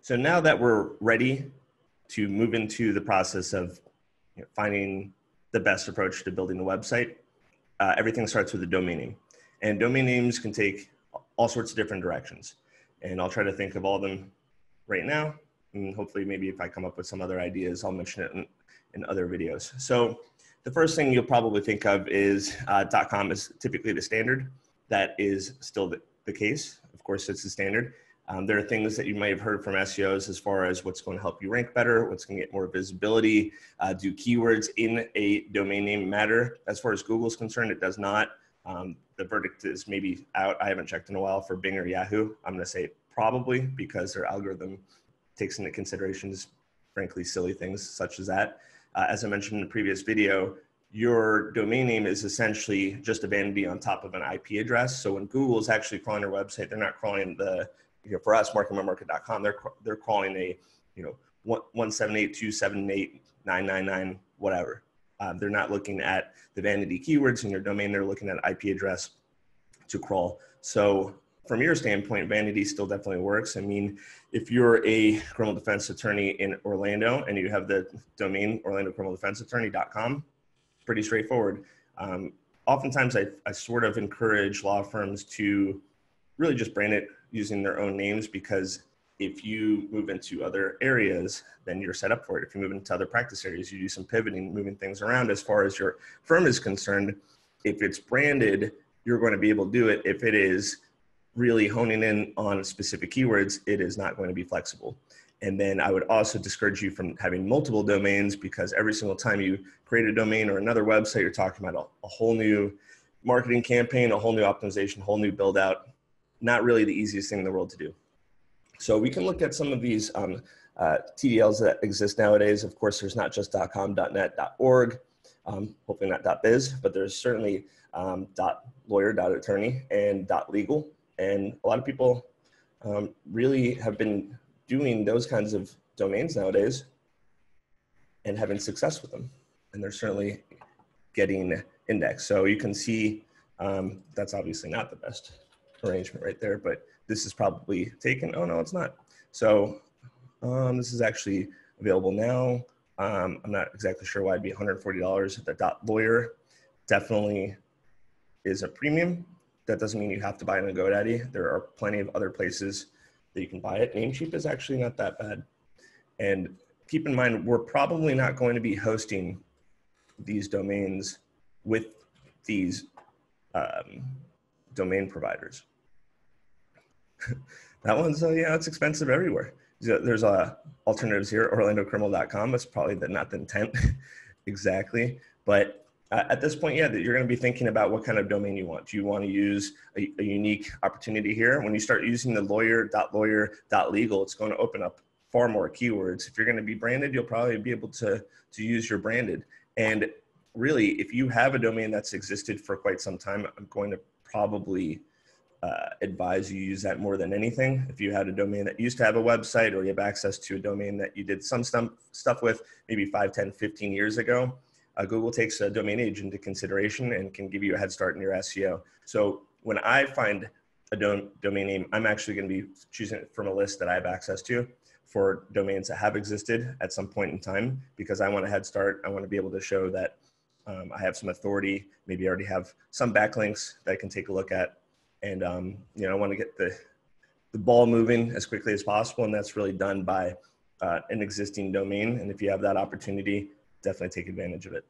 So now that we're ready to move into the process of finding the best approach to building the website, everything starts with a domain name. And domain names can take all sorts of different directions. And I'll try to think of all of them right now. And hopefully maybe if I come up with some other ideas, I'll mention it in other videos. So the first thing you'll probably think of is .com is typically the standard. That is still the case. Of course, it's the standard. There are things that you might have heard from SEOs as far as what's going to help you rank better, what's going to get more visibility. Do keywords in a domain name matter? As far as Google's concerned, it does not. The verdict is maybe out. I haven't checked in a while for Bing or Yahoo. I'm going to say probably because their algorithm takes into considerations, frankly, silly things such as that. As I mentioned in the previous video, your domain name is essentially just a vanity on top of an IP address. So when Google is actually crawling your website, they're not crawling the, for us, marketmymarket.com, they're crawling a, 178.278.999, whatever. They're not looking at the vanity keywords in your domain. They're looking at IP address to crawl. So from your standpoint, vanity still definitely works. I mean, if you're a criminal defense attorney in Orlando and you have the domain orlandocriminaldefenseattorney.com, pretty straightforward. Oftentimes I sort of encourage law firms to really just brand it using their own names, because if you move into other areas, then you're set up for it. If you move into other practice areas, you do some pivoting, moving things around as far as your firm is concerned. If it's branded, you're going to be able to do it. If it is really honing in on specific keywords, it is not going to be flexible. And then I would also discourage you from having multiple domains, because every single time you create a domain or another website, you're talking about a whole new marketing campaign, a whole new optimization, a whole new build out. Not really the easiest thing in the world to do. So we can look at some of these TDLs that exist nowadays. Of course, there's not just .com, .net, .org, hopefully not .biz, but there's certainly .lawyer, .attorney, and .legal. And a lot of people really have been doing those kinds of domains nowadays and having success with them. And they're certainly getting indexed. So you can see that's obviously not the best arrangement right there, but this is probably taken. Oh no, it's not. So this is actually available now. I'm not exactly sure why it'd be $140. The .lawyer definitely is a premium. That doesn't mean you have to buy it on GoDaddy. There are plenty of other places that you can buy it. Namecheap is actually not that bad. And keep in mind, we're probably not going to be hosting these domains with these domain providers. That one's, yeah, it's expensive everywhere. There's alternatives here, orlandocriminal.com. That's probably not the intent exactly. But at this point, yeah, you're going to be thinking about what kind of domain you want. Do you want to use a unique opportunity here? When you start using the lawyer.legal, it's going to open up far more keywords. If you're going to be branded, you'll probably be able to use your branded. And really, if you have a domain that's existed for quite some time, I'm going to probably advise you use that more than anything. If you had a domain that used to have a website, or you have access to a domain that you did some stuff with maybe 5, 10, 15 years ago, Google takes a domain age into consideration and can give you a head start in your SEO. So when I find a domain name, I'm actually going to be choosing it from a list that I have access to for domains that have existed at some point in time, because I want a head start. I want to be able to show that I have some authority, maybe I already have some backlinks that I can take a look at. And I want to get the ball moving as quickly as possible. And that's really done by an existing domain. And if you have that opportunity, definitely take advantage of it.